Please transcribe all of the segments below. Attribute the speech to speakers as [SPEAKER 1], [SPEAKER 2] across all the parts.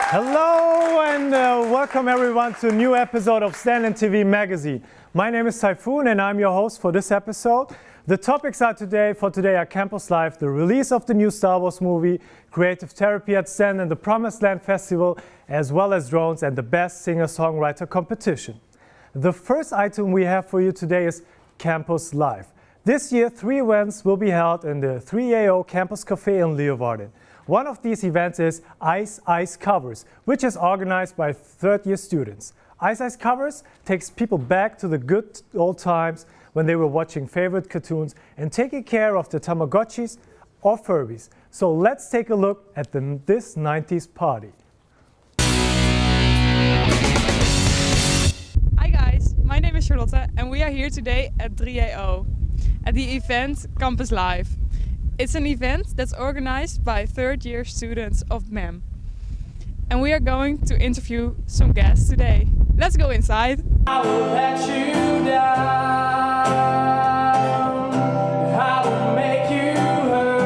[SPEAKER 1] Hello and welcome everyone to a new episode of Stenden TV magazine. My name is Typhoon and I'm your host for this episode. The topics for today are Campus Life, the release of the new Star Wars movie, creative therapy at Stenden, the Promised Land Festival, as well as drones and the best singer-songwriter competition. The first item we have for you today is Campus Life. This year, 3 events will be held in the 3AO Campus Café in Leeuwarden. One of these events is Ice Covers, which is organized by third-year students. Ice Covers takes people back to the good old times when they were watching favorite cartoons and taking care of the Tamagotchis or Furbies. So let's take a look at this 90s party.
[SPEAKER 2] Hi guys, my name is Charlotte and we are here today at 3AO at the event Campus Live. It's an event that's organized by third-year students of MEM. And we are going to interview some guests today. Let's go inside. I will let you down. I will make you hurt.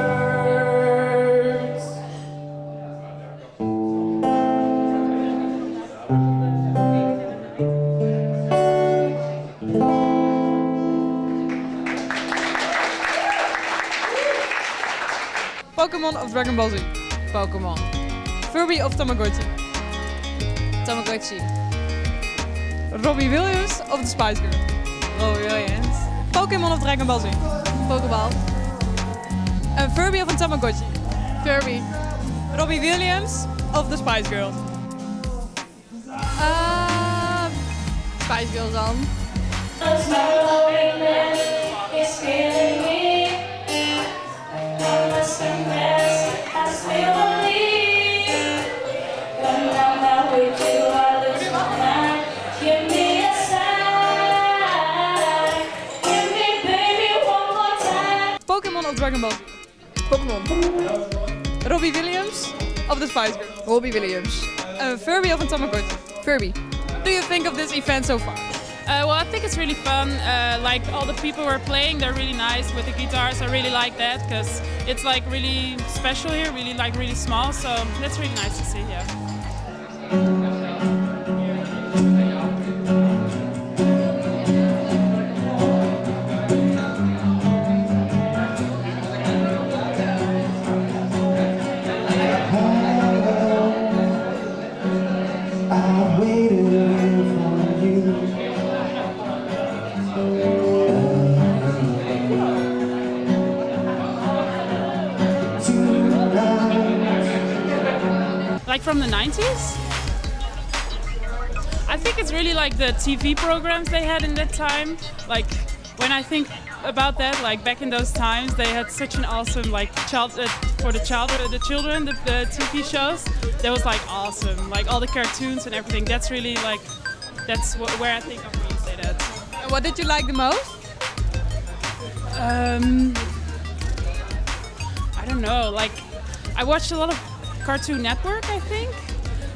[SPEAKER 2] Pokemon of Dragon Ball Z.
[SPEAKER 3] Pokemon.
[SPEAKER 2] Furby of Tamagotchi.
[SPEAKER 3] Tamagotchi.
[SPEAKER 2] Robbie Williams of the Spice Girls.
[SPEAKER 3] Robbie Williams.
[SPEAKER 2] Pokemon of Dragon Ball Z.
[SPEAKER 3] Pokeball.
[SPEAKER 2] Een Furby of een Tamagotchi.
[SPEAKER 3] Furby.
[SPEAKER 2] Robbie Williams of the Spice Girls.
[SPEAKER 3] Spice Girls dan.
[SPEAKER 2] Pokemon of Dragon Ball Z.
[SPEAKER 3] Pokemon.
[SPEAKER 2] Robbie Williams of the Spice Girls.
[SPEAKER 3] Robbie Williams.
[SPEAKER 2] Een Furby of een Tamagotchi.
[SPEAKER 3] Furby.
[SPEAKER 2] What do you think of this event so far?
[SPEAKER 4] Well, I think it's really fun. Like all the people who are playing, they're really nice with the guitars. I really like that because it's like really special here, really small. So that's really nice to see. Yeah. Like from the 90s? I think it's really like the TV programs they had in that time. Like when I think about that, like back in those times, they had such an awesome like for the children, the TV shows. That was like awesome. Like all the cartoons and everything. That's really like where I think of when you say that.
[SPEAKER 2] What did you like the most?
[SPEAKER 4] I don't know. Like I watched a lot of Cartoon Network, I think.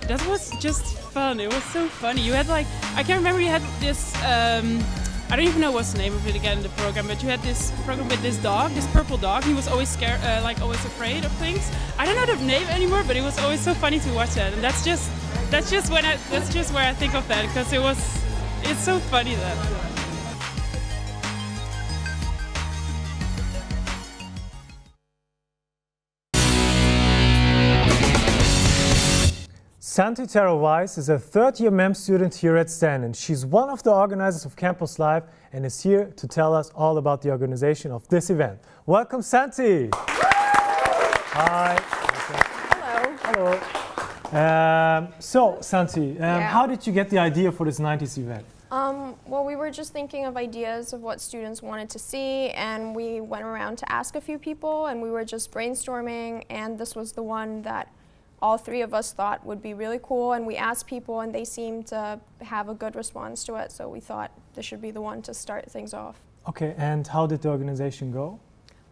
[SPEAKER 4] That was just fun. It was so funny. You had like, I can't remember, you had this, I don't even know what's the name of it again in the program, but you had this program with this dog, this purple dog. He was always scared, like always afraid of things. I don't know the name anymore, but it was always so funny to watch that. And that's just where I think of that, because it's so funny that.
[SPEAKER 1] Santi Tara Weiss is a third-year MEM student here at Stenden. She's one of the organizers of Campus Live and is here to tell us all about the organization of this event. Welcome, Santi! Hi.
[SPEAKER 5] Hello.
[SPEAKER 1] Hello. So, Santi, how did you get the idea for this 90s event?
[SPEAKER 5] Well, we were just thinking of ideas of what students wanted to see, and we went around to ask a few people, and we were just brainstorming, and this was the one that all 3 of us thought would be really cool, and we asked people and they seemed to have a good response to it, so we thought this should be the one to start things off.
[SPEAKER 1] Okay, and how did the organization go?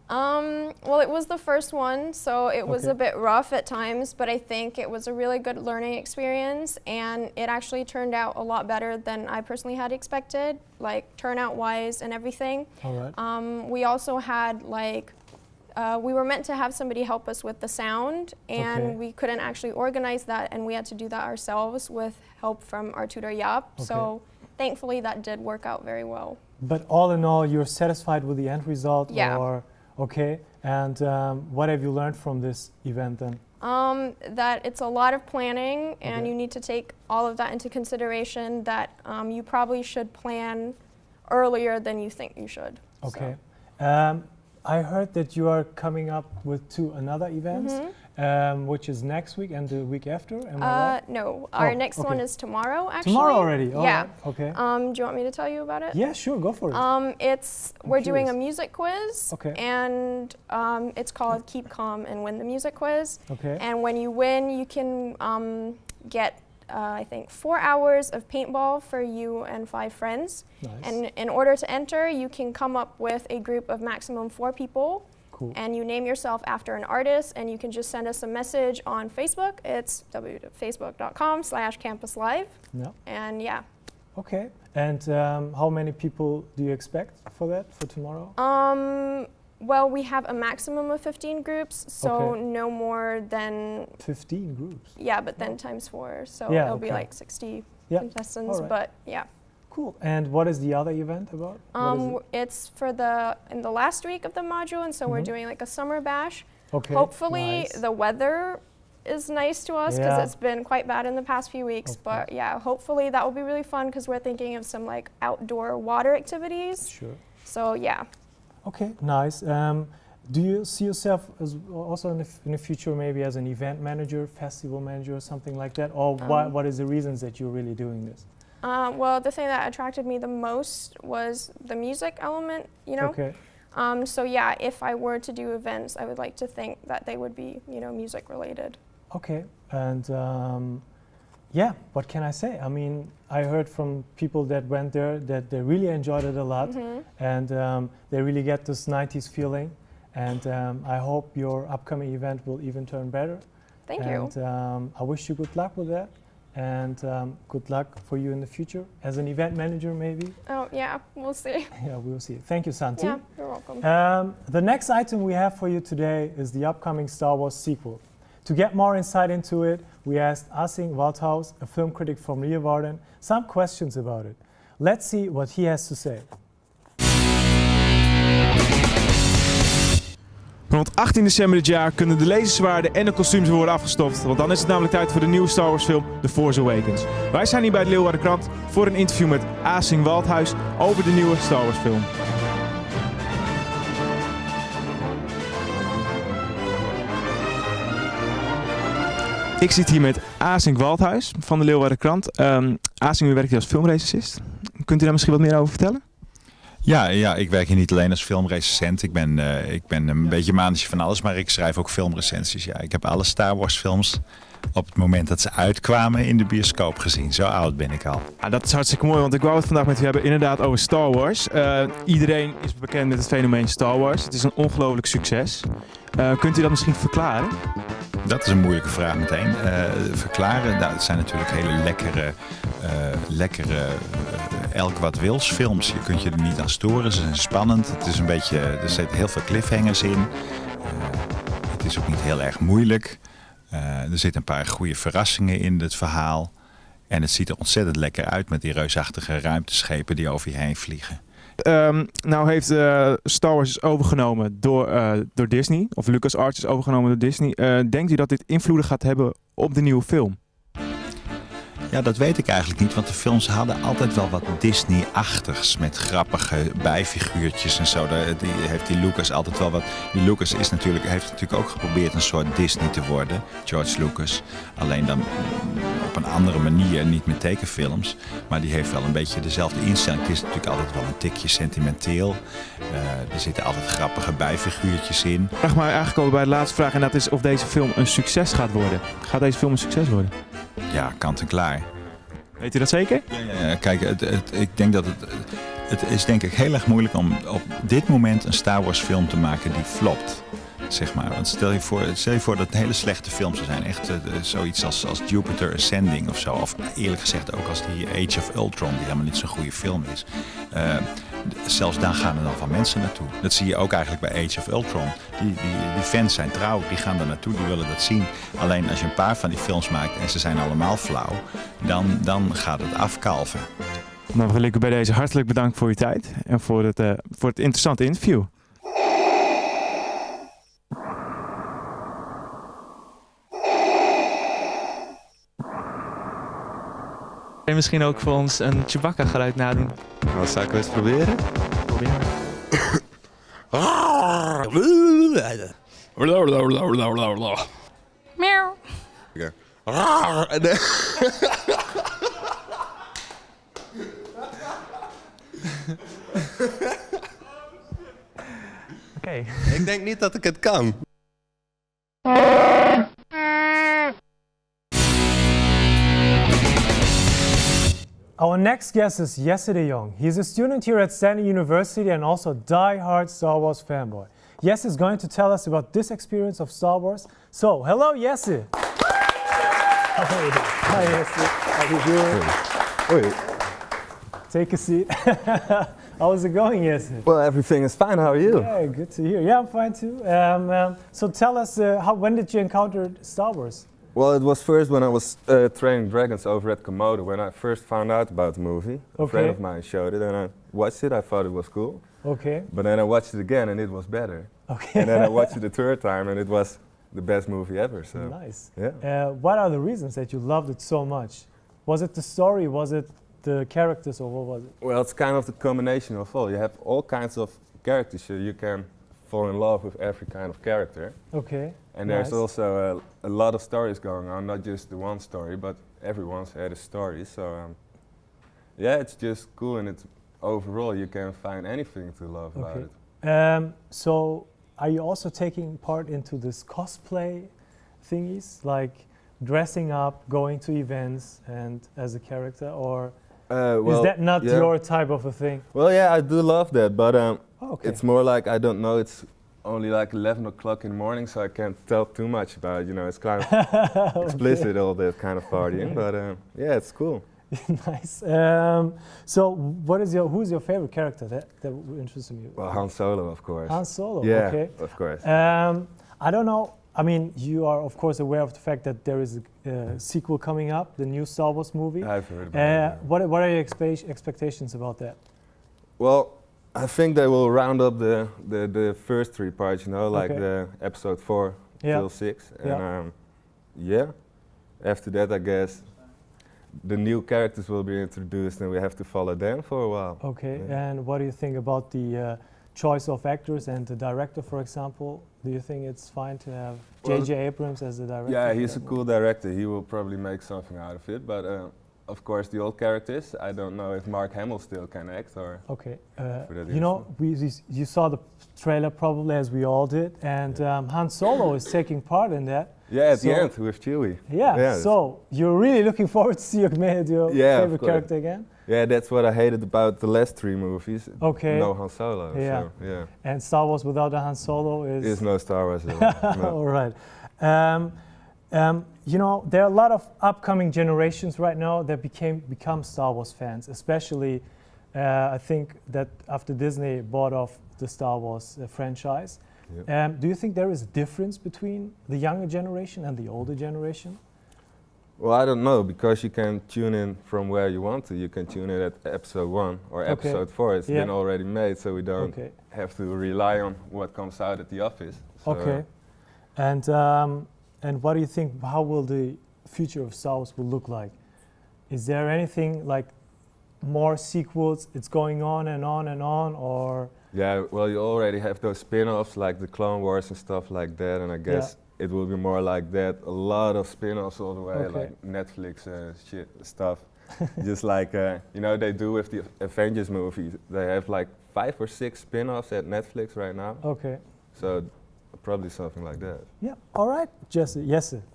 [SPEAKER 5] Well, it was the first one, so it was a bit rough at times, but I think it was a really good learning experience, and it actually turned out a lot better than I personally had expected, like turnout-wise and everything.
[SPEAKER 1] All right.
[SPEAKER 5] We also had like we were meant to have somebody help us with the sound, and
[SPEAKER 1] Okay.
[SPEAKER 5] we couldn't actually organize that, and we had to do that ourselves with help from our tutor Jaap.
[SPEAKER 1] Okay.
[SPEAKER 5] So thankfully that did work out very well.
[SPEAKER 1] But all in all, you're satisfied with the end result?
[SPEAKER 5] Yeah.
[SPEAKER 1] Or, okay. And what have you learned from this event then?
[SPEAKER 5] That it's a lot of planning, and
[SPEAKER 1] Okay.
[SPEAKER 5] you need to take all of that into consideration, that you probably should plan earlier than you think you should. So.
[SPEAKER 1] Okay. I heard that you are coming up with another events, which is next week and the week after. Am I right?
[SPEAKER 5] No, our
[SPEAKER 1] Oh,
[SPEAKER 5] next
[SPEAKER 1] okay.
[SPEAKER 5] one is tomorrow, actually.
[SPEAKER 1] Tomorrow already? All
[SPEAKER 5] yeah.
[SPEAKER 1] right. Okay.
[SPEAKER 5] Do you want me to tell you about it?
[SPEAKER 1] Yeah, sure. Go for it.
[SPEAKER 5] We're doing a
[SPEAKER 1] curious.
[SPEAKER 5] music quiz,
[SPEAKER 1] Okay.
[SPEAKER 5] and it's called Keep Calm and Win the Music Quiz.
[SPEAKER 1] Okay.
[SPEAKER 5] And when you win, you can get, I think, 4 hours of paintball for you and 5 friends.
[SPEAKER 1] Nice.
[SPEAKER 5] And in order to enter, you can come up with a group of maximum 4 people.
[SPEAKER 1] Cool.
[SPEAKER 5] And you name yourself after an artist, and you can just send us a message on Facebook. It's facebook.com/campuslive.
[SPEAKER 1] Yeah.
[SPEAKER 5] And yeah.
[SPEAKER 1] Okay. And how many people do you expect for that, for tomorrow?
[SPEAKER 5] Well, we have a maximum of 15 groups, so
[SPEAKER 1] Okay.
[SPEAKER 5] no more than,
[SPEAKER 1] 15 groups.
[SPEAKER 5] yeah, but then times 4. So
[SPEAKER 1] Yeah,
[SPEAKER 5] it'll be
[SPEAKER 1] okay.
[SPEAKER 5] like 60
[SPEAKER 1] Yeah.
[SPEAKER 5] contestants,
[SPEAKER 1] All right.
[SPEAKER 5] but yeah.
[SPEAKER 1] Cool. And what is the other event about? What is it?
[SPEAKER 5] It's for in the last week of the module, and so we're doing like a summer bash.
[SPEAKER 1] Okay.
[SPEAKER 5] Hopefully
[SPEAKER 1] nice.
[SPEAKER 5] the weather is nice to us, because
[SPEAKER 1] Yeah.
[SPEAKER 5] it's been quite bad in the past few weeks.
[SPEAKER 1] Of
[SPEAKER 5] But
[SPEAKER 1] course.
[SPEAKER 5] yeah, hopefully that will be really fun, because we're thinking of some like outdoor water activities.
[SPEAKER 1] Sure.
[SPEAKER 5] So yeah.
[SPEAKER 1] Okay, nice. Do you see yourself as also in the future maybe as an event manager, festival manager, or something like that? Or what is the reasons that you're really doing this?
[SPEAKER 5] Well, the thing that attracted me the most was the music element, you know?
[SPEAKER 1] Okay.
[SPEAKER 5] So yeah, if I were to do events, I would like to think that they would be, you know, music related.
[SPEAKER 1] Okay. And yeah, what can I say? I mean, I heard from people that went there that they really enjoyed it a lot, and they really get this 90s feeling. And I hope your upcoming event will even turn better.
[SPEAKER 5] Thank you.
[SPEAKER 1] And I wish you good luck with that. And good luck for you in the future as an event manager, maybe.
[SPEAKER 5] Oh yeah, we'll see.
[SPEAKER 1] Yeah, we'll see. Thank you, Santi.
[SPEAKER 5] Yeah, you're welcome.
[SPEAKER 1] The next item we have for you today is the upcoming Star Wars sequel. To get more insight into it, we asked Asing Waldhaus, a film critic from Leeuwarden, some questions about it. Let's see what he has to say.
[SPEAKER 6] Rond 18 december dit jaar kunnen de laserzwaarden en de kostuums worden afgestoft, want dan is het namelijk tijd voor de nieuwe Star Wars film The Force Awakens. Wij zijn hier bij de Leeuwarden Krant voor een interview met Asing Waldhaus over de nieuwe Star Wars film. Ik zit hier met Asing Waldhaus van de Leeuwarden Krant. Asing, u werkt hier als filmrecensist. Kunt u daar misschien wat meer over vertellen?
[SPEAKER 7] Ja, ik werk hier niet alleen als filmrecensent. Ik ben een beetje mannetje van alles, maar ik schrijf ook filmrecensies. Ja, ik heb alle Star Wars films op het moment dat ze uitkwamen in de bioscoop gezien. Zo oud ben ik al.
[SPEAKER 6] Ja, dat is hartstikke mooi, want ik wou het vandaag met u hebben inderdaad over Star Wars. Iedereen is bekend met het fenomeen Star Wars. Het is een ongelooflijk succes. Kunt u dat misschien verklaren?
[SPEAKER 7] Dat is een moeilijke vraag meteen. Verklaren, nou, het zijn natuurlijk hele lekkere elk wat wils films. Je kunt je er niet aan storen, ze zijn spannend. Het is een beetje, er zitten heel veel cliffhangers in. Het is ook niet heel erg moeilijk. Er zitten een paar goede verrassingen in het verhaal. En het ziet er ontzettend lekker uit met die reusachtige ruimteschepen die over je heen vliegen.
[SPEAKER 6] Nou heeft Star Wars overgenomen door Disney, of LucasArts is overgenomen door Disney. Denkt u dat dit invloeden gaat hebben op de nieuwe film?
[SPEAKER 7] Ja, dat weet ik eigenlijk niet, want de films hadden altijd wel wat Disney-achtigs met grappige bijfiguurtjes en zo. Die Lucas altijd wel wat. Die Lucas heeft natuurlijk ook geprobeerd een soort Disney te worden, George Lucas. Alleen dan op een andere manier, niet met tekenfilms. Maar die heeft wel een beetje dezelfde instelling. Het is natuurlijk altijd wel een tikje sentimenteel. Er zitten altijd grappige bijfiguurtjes in.
[SPEAKER 6] Vraag maar eigenlijk al bij de laatste vraag en dat is of deze film een succes gaat worden. Gaat deze film een succes worden?
[SPEAKER 7] Ja, kant en klaar.
[SPEAKER 6] Weet u dat zeker?
[SPEAKER 7] Ja, kijk, ik denk dat het is denk ik heel erg moeilijk om op dit moment een Star Wars film te maken die flopt. zeg maar. Want stel je voor dat het hele slechte films er zijn. Echt zoiets als Jupiter Ascending of zo. Of eerlijk gezegd ook als die Age of Ultron, die helemaal niet zo'n goede film is. Zelfs daar gaan er dan van mensen naartoe. Dat zie je ook eigenlijk bij Age of Ultron. Die fans zijn trouw, die gaan er naartoe, die willen dat zien. Alleen als je een paar van die films maakt en ze zijn allemaal flauw, dan gaat het afkalven.
[SPEAKER 6] Dan wil ik u bij deze hartelijk bedanken voor uw tijd en voor het interessante interview.
[SPEAKER 8] Kun je misschien ook voor ons een Chewbacca geluid nadoen?
[SPEAKER 9] Wat zou ik eens proberen?
[SPEAKER 8] Probeer maar.
[SPEAKER 2] Meow.
[SPEAKER 8] Oké.
[SPEAKER 9] Ik denk niet dat ik het kan.
[SPEAKER 1] Our next guest is Jesse de Jong. He's a student here at Stenden University and also a die-hard Star Wars fanboy. Jesse is going to tell us about this experience of Star Wars. So, hello Jesse! Hi Jesse, how you doing? Take a seat. How's it going, Jesse?
[SPEAKER 10] Well, everything is fine. How are you?
[SPEAKER 1] Yeah, good to hear. Yeah, I'm fine too. So tell us, when did you encounter Star Wars?
[SPEAKER 10] Well, it was first when I was training dragons over at Komodo when I first found out about the movie. A friend of mine showed it and I watched it. I thought it was cool.
[SPEAKER 1] Okay.
[SPEAKER 10] But then I watched it again and it was better.
[SPEAKER 1] Okay.
[SPEAKER 10] And then I watched it the third time and it was the best movie ever. So.
[SPEAKER 1] Nice.
[SPEAKER 10] Yeah.
[SPEAKER 1] What are the reasons that you loved it so much? Was it the story? Was it the characters, or what was it?
[SPEAKER 10] Well, it's kind of the combination of all. You have all kinds of characters, so you can fall in love with every kind of character.
[SPEAKER 1] Okay.
[SPEAKER 10] And
[SPEAKER 1] nice.
[SPEAKER 10] there's also a lot of stories going on, not just the one story, but everyone's had a story. So yeah, it's just cool, and it's overall you can find anything to love about it.
[SPEAKER 1] So are you also taking part into this cosplay thingies, like dressing up, going to events, and as a character, or
[SPEAKER 10] well,
[SPEAKER 1] is that not
[SPEAKER 10] yeah.
[SPEAKER 1] your type of a thing?
[SPEAKER 10] Well, yeah, I do love that, but
[SPEAKER 1] Okay.
[SPEAKER 10] it's more like, I don't know, it's only like 11 o'clock in the morning, so I can't tell too much about it. You know, it's kind of explicit, all that kind of partying, but yeah, it's cool.
[SPEAKER 1] Nice. So, who's your favorite character that interests you?
[SPEAKER 10] Well, Han Solo, of course.
[SPEAKER 1] Han Solo.
[SPEAKER 10] Yeah,
[SPEAKER 1] Okay.
[SPEAKER 10] of course.
[SPEAKER 1] I don't know. I mean, you are of course aware of the fact that there is a sequel coming up, the new Star Wars movie.
[SPEAKER 10] I've heard about it.
[SPEAKER 1] What are your expectations about that?
[SPEAKER 10] Well, I think they will round up the first three parts, you know, like the episode 4 till 6. And yeah, after that, I guess the new characters will be introduced and we have to follow them for a while.
[SPEAKER 1] Okay,
[SPEAKER 10] Yeah.
[SPEAKER 1] and what do you think about the choice of actors and the director, for example? Do you think it's fine to have
[SPEAKER 10] Well,
[SPEAKER 1] J.J. Abrams as the director?
[SPEAKER 10] Yeah,
[SPEAKER 1] for
[SPEAKER 10] he's a
[SPEAKER 1] that
[SPEAKER 10] cool director. He will probably make something out of it. But of course, the old characters, I don't know if Mark Hamill still can act or.
[SPEAKER 1] Okay,
[SPEAKER 10] for that
[SPEAKER 1] you know, you saw the trailer probably as we all did, and Han Solo is taking part in that.
[SPEAKER 10] Yeah, at the
[SPEAKER 1] So-
[SPEAKER 10] end with Chewie.
[SPEAKER 1] Yeah, so you're really looking forward to see your
[SPEAKER 10] Yeah, of
[SPEAKER 1] favorite
[SPEAKER 10] course.
[SPEAKER 1] character again?
[SPEAKER 10] Yeah, that's what I hated about the last 3 movies.
[SPEAKER 1] Okay.
[SPEAKER 10] No Han Solo.
[SPEAKER 1] Yeah.
[SPEAKER 10] So, yeah.
[SPEAKER 1] And Star Wars without a Han Solo is...
[SPEAKER 10] Is no Star Wars at all. No.
[SPEAKER 1] All right. You know, there are a lot of upcoming generations right now that become Star Wars fans, especially I think that after Disney bought off the Star Wars franchise.
[SPEAKER 10] Yep.
[SPEAKER 1] Do you think there is a difference between the younger generation and the older generation?
[SPEAKER 10] Well, I don't know, because you can tune in from where you want to. You can tune in at episode 1 or episode 4. It's been already made, so we don't have to rely on what comes out at the office. So
[SPEAKER 1] Okay. And what do you think, how will the future of Star Wars will look like? Is there anything like more sequels, it's going on and on and on, or?
[SPEAKER 10] Yeah, well, you already have those spin-offs like the Clone Wars and stuff like that, and I guess it will be more like that. A lot of spin-offs all the way, like Netflix shit stuff. Just like, you know, they do with the Avengers movies. They have like 5 or 6 spin-offs at Netflix right now.
[SPEAKER 1] Okay.
[SPEAKER 10] So probably something like that.
[SPEAKER 1] Yeah, all right, Jesse,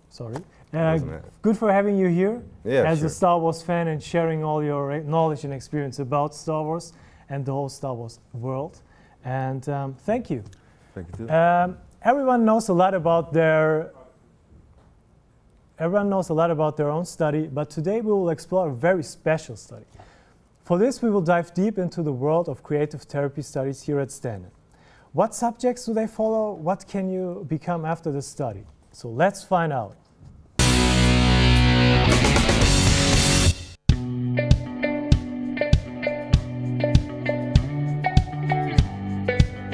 [SPEAKER 1] sorry.
[SPEAKER 10] Doesn't matter.
[SPEAKER 1] Good for having you here as
[SPEAKER 10] sure.
[SPEAKER 1] a Star Wars fan and sharing all your knowledge and experience about Star Wars and the whole Star Wars world. And thank you.
[SPEAKER 10] Thank you too.
[SPEAKER 1] everyone knows a lot about their own study, but today we will explore a very special study. For this, we will dive deep into the world of creative therapy studies here at Stenden. What subjects do they follow? What can you become after the study? So let's find out.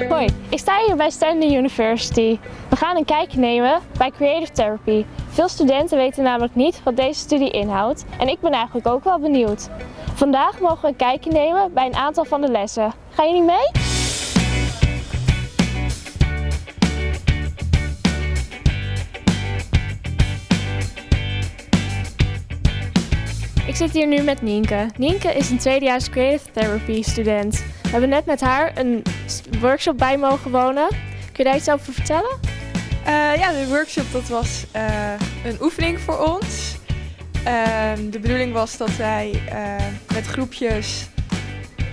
[SPEAKER 11] Hoi, ik sta hier bij Stenden University. We gaan een kijkje nemen bij Creative Therapy. Veel studenten weten namelijk niet wat deze studie inhoudt en ik ben eigenlijk ook wel benieuwd. Vandaag mogen we een kijkje nemen bij een aantal van de lessen. Gaan jullie mee? Ik zit hier nu met Nienke. Nienke is een tweedejaars Creative Therapy student. We hebben net met haar een workshop bij mogen wonen. Kun je daar iets over vertellen?
[SPEAKER 2] Ja, de workshop dat was een oefening voor ons. De bedoeling was dat wij met groepjes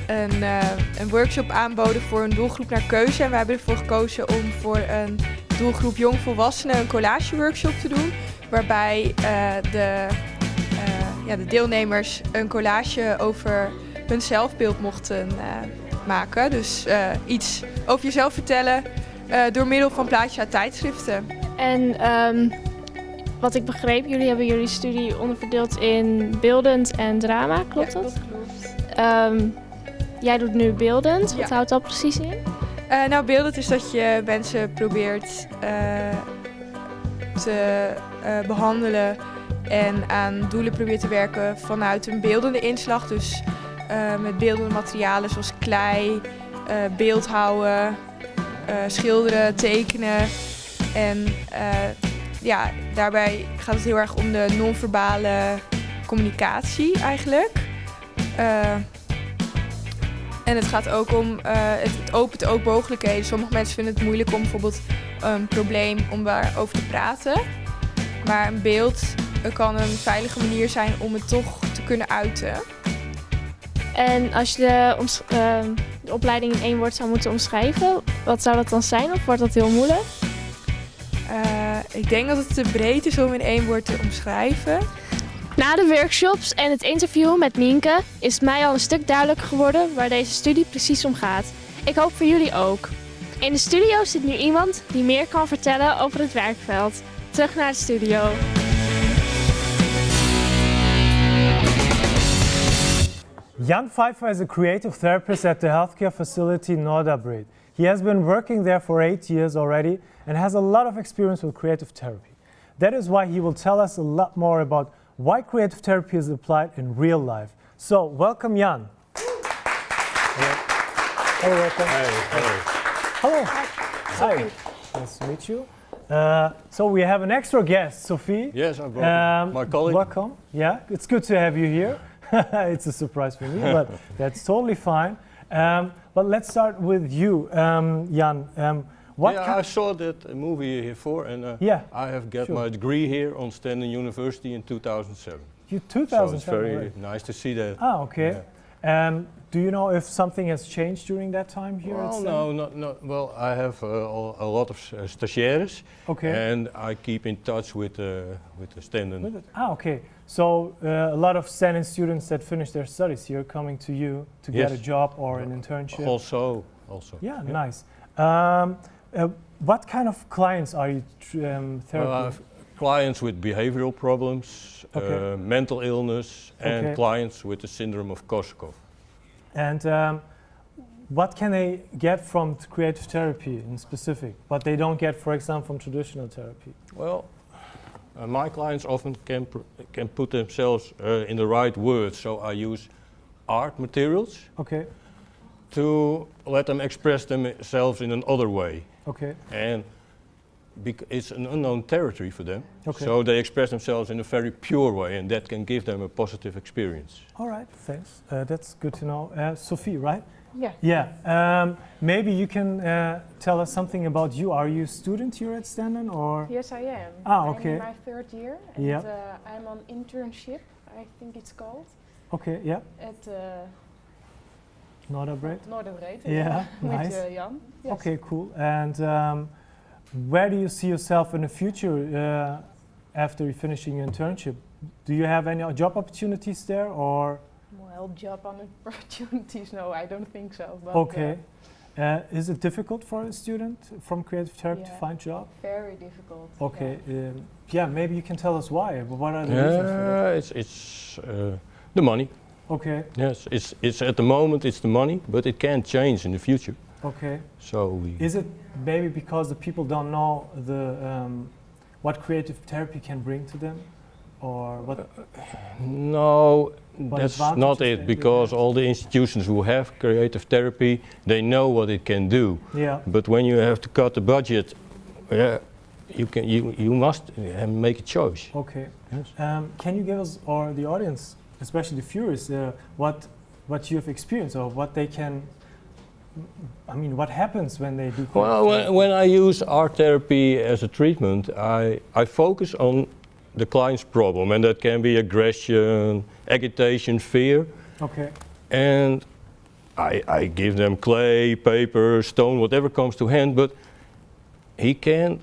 [SPEAKER 2] een workshop aanboden voor een doelgroep naar keuze. En we hebben ervoor gekozen om voor een doelgroep jongvolwassenen een collageworkshop te doen. Waarbij de deelnemers een collage over hun zelfbeeld mochten maken. Dus iets over jezelf vertellen door middel van plaatjes uit tijdschriften.
[SPEAKER 11] En wat ik begreep, jullie hebben jullie studie onderverdeeld in beeldend en drama, klopt
[SPEAKER 2] Ja,
[SPEAKER 11] dat?
[SPEAKER 2] dat klopt.
[SPEAKER 11] Jij doet nu beeldend,
[SPEAKER 2] Ja.
[SPEAKER 11] wat houdt dat precies in?
[SPEAKER 2] Nou, beeldend is dat je mensen probeert te behandelen en aan doelen probeert te werken vanuit een beeldende inslag. Dus met beeldende materialen zoals klei, beeldhouwen, schilderen, tekenen. En daarbij gaat het heel erg om de non-verbale communicatie eigenlijk. En het gaat ook om, het opent ook mogelijkheden. Sommige mensen vinden het moeilijk om bijvoorbeeld een probleem om daarover te praten. Maar een beeld kan een veilige manier zijn om het toch te kunnen uiten.
[SPEAKER 11] En als je de opleiding in 1 woord zou moeten omschrijven, wat zou dat dan zijn of wordt dat heel moeilijk?
[SPEAKER 2] Ik denk dat het te breed is om in 1 woord te omschrijven.
[SPEAKER 11] Na de workshops en het interview met Nienke is het mij al een stuk duidelijker geworden waar deze studie precies om gaat. Ik hoop voor jullie ook. In de studio zit nu iemand die meer kan vertellen over het werkveld. Terug naar de studio.
[SPEAKER 1] Jan Pfeiffer is a creative therapist at the healthcare facility Norderbreed. He has been working there for 8 years already and has a lot of experience with creative therapy. That is why he will tell us a lot more about why creative therapy is applied in real life. So, welcome Jan. Hello, welcome. Hello. Hi. Nice to meet you. So we have an extra guest, Sophie.
[SPEAKER 12] Yes, I brought my colleague.
[SPEAKER 1] Welcome. Yeah, it's good to have you here. It's a surprise for me, but that's totally fine. But let's start with you, Jan.
[SPEAKER 12] I saw that movie before, and I have got my degree here on Stenden University in 2007.
[SPEAKER 1] You 2007.
[SPEAKER 12] So it's very
[SPEAKER 1] right?
[SPEAKER 12] nice to see that.
[SPEAKER 1] Ah, okay.
[SPEAKER 12] Yeah.
[SPEAKER 1] Do you know if something has changed during that time here at Stenden?
[SPEAKER 12] No. Well, I have a lot of stagiaires,
[SPEAKER 1] Okay.
[SPEAKER 12] and I keep in touch with the Stenden.
[SPEAKER 1] Ah, okay. So a lot of Stenden students that finish their studies here coming to you to get a job or an internship.
[SPEAKER 12] Also.
[SPEAKER 1] Yeah, nice. What kind of clients are you therapy?
[SPEAKER 12] Well, I have clients with behavioral problems, mental illness, and clients with the syndrome of Korsakoff.
[SPEAKER 1] And what can they get from creative therapy in specific, but they don't get, for example, from traditional therapy?
[SPEAKER 12] Well, my clients often can put themselves in the right words, so I use art materials to let them express themselves in another way.
[SPEAKER 1] Okay.
[SPEAKER 12] And it's an unknown territory for them, so they express themselves in a very pure way, and that can give them a positive experience.
[SPEAKER 1] All right, thanks. That's good to know. Sophie, right?
[SPEAKER 2] Yeah.
[SPEAKER 1] Yeah. Maybe you can tell us something about you. Are you a student here at Stenden, or?
[SPEAKER 13] Yes, I am.
[SPEAKER 1] Ah, okay.
[SPEAKER 13] I'm in my 3rd year, and I'm on internship, I think it's called.
[SPEAKER 1] Okay, yeah.
[SPEAKER 13] At
[SPEAKER 1] Norderbreed.
[SPEAKER 13] Norderbreed.
[SPEAKER 1] Yeah, nice.
[SPEAKER 13] With Jan. Yes.
[SPEAKER 1] Okay, cool. And where do you see yourself in the future after you're finishing your internship? Do you have any job opportunities there, or?
[SPEAKER 13] Well, job opportunities, no, I don't think so. But
[SPEAKER 1] okay. Is it difficult for a student from creative therapy to find a job?
[SPEAKER 13] Very difficult.
[SPEAKER 1] Okay. Yeah, maybe you can tell us why. But what are the reasons for that?
[SPEAKER 12] It's the money.
[SPEAKER 1] Okay.
[SPEAKER 12] Yes, it's at the moment it's the money, but it can change in the future.
[SPEAKER 1] Okay.
[SPEAKER 12] So
[SPEAKER 1] is it maybe because the people don't know what creative therapy can bring to them, or what?
[SPEAKER 12] No, that's not it. Because all the institutions who have creative therapy, they know what it can do.
[SPEAKER 1] Yeah.
[SPEAKER 12] But when you have to cut the budget, you must make a choice.
[SPEAKER 1] Okay. Yes. Can you give us, or the audience, especially the viewers, what you have experienced, or what they can? I mean, what happens when they do?
[SPEAKER 12] Well, when I use art therapy as a treatment, I focus on the client's problem, and that can be aggression, agitation, fear.
[SPEAKER 1] Okay.
[SPEAKER 12] And I give them clay, paper, stone, whatever comes to hand, but he can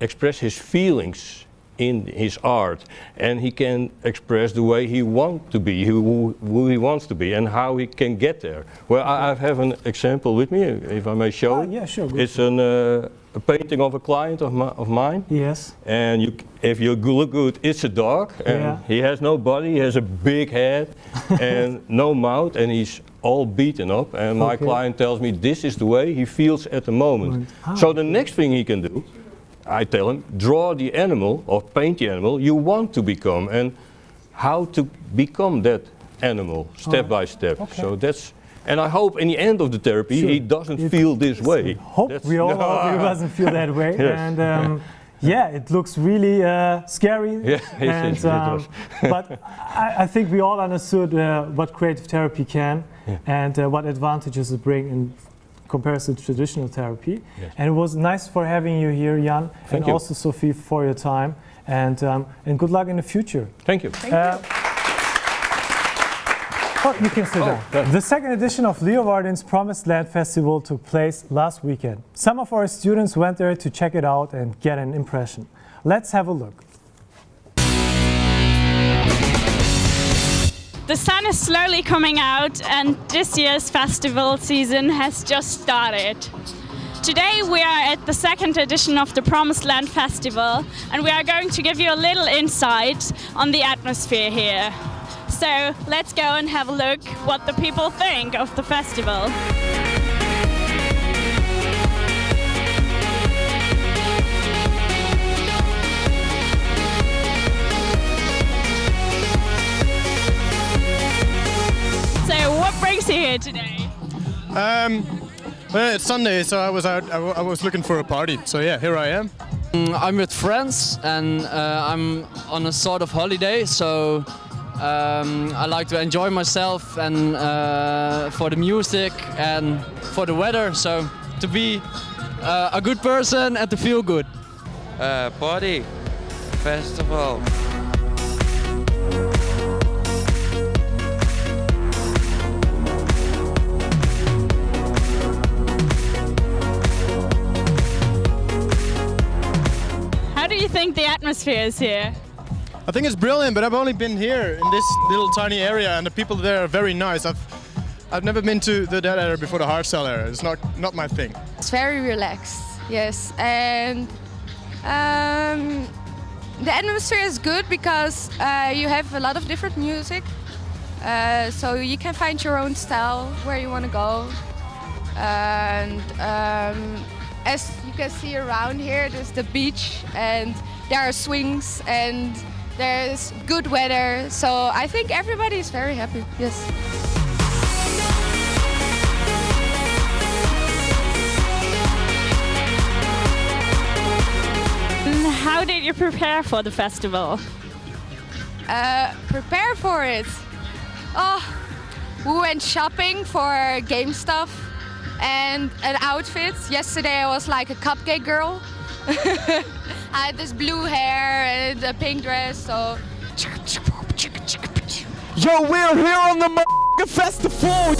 [SPEAKER 12] express his feelings in his art, and he can express the way he wants to be, who he wants to be, and how he can get there. Well, I have an example with me, if I may show.
[SPEAKER 1] Yeah, sure.
[SPEAKER 12] It's a painting of a client of mine.
[SPEAKER 1] Yes.
[SPEAKER 12] And if you look good, it's a dog, and he has no body, he has a big head and no mouth, and he's all beaten up. And my client tells me this is the way he feels at the moment. So the next thing he can do, I tell him, draw the animal or paint the animal you want to become, and how to become that animal step by step.
[SPEAKER 1] Okay.
[SPEAKER 12] So that's, and I hope in the end of the therapy he doesn't feel this way.
[SPEAKER 1] Hope we all hope he doesn't feel that way.
[SPEAKER 12] Yes.
[SPEAKER 1] And yeah, it looks really scary.
[SPEAKER 12] Yeah,
[SPEAKER 1] and,
[SPEAKER 12] it does.
[SPEAKER 1] But I think we all understood what creative therapy can and what advantages it brings in comparison to traditional therapy.
[SPEAKER 12] Yes.
[SPEAKER 1] And it was nice for having you here, Jan,
[SPEAKER 12] Thank
[SPEAKER 1] and
[SPEAKER 12] you.
[SPEAKER 1] also Sophie for your time. And good luck in the future.
[SPEAKER 12] Thank you.
[SPEAKER 1] Oh, you can sit down. The second edition of Leeuwarden's Promised Land Festival took place last weekend. Some of our students went there to check it out and get an impression. Let's have a look.
[SPEAKER 14] The sun is slowly coming out and this year's festival season has just started. Today we are at the second edition of the Promised Land Festival and we are going to give you a little insight on the atmosphere here. So let's go and have a look what the people think of the festival. So what brings you here today?
[SPEAKER 15] Well, it's Sunday, so I was out. I was looking for a party. So yeah, here I am.
[SPEAKER 16] I'm with friends, and I'm on a sort of holiday. So I like to enjoy myself, and for the music and for the weather. So to be a good person and to feel good.
[SPEAKER 17] Party, festival.
[SPEAKER 14] How do you think the atmosphere is here?
[SPEAKER 15] I think it's brilliant, but I've only been here in this little tiny area, and the people there are very nice. I've never been to that area before, the hard cell area. It's not my thing.
[SPEAKER 3] It's very relaxed, yes. And the atmosphere is good because you have a lot of different music. So you can find your own style where you want to go. And as you can see around here, there's the beach and there are swings and there's good weather. So I think everybody is very happy, yes.
[SPEAKER 14] How did you prepare for the festival?
[SPEAKER 3] Prepare for it. Oh, we went shopping for game stuff and an outfit. Yesterday I was like a cupcake girl. I had this blue hair and a pink dress, so.
[SPEAKER 18] Yo, we're here on the festival.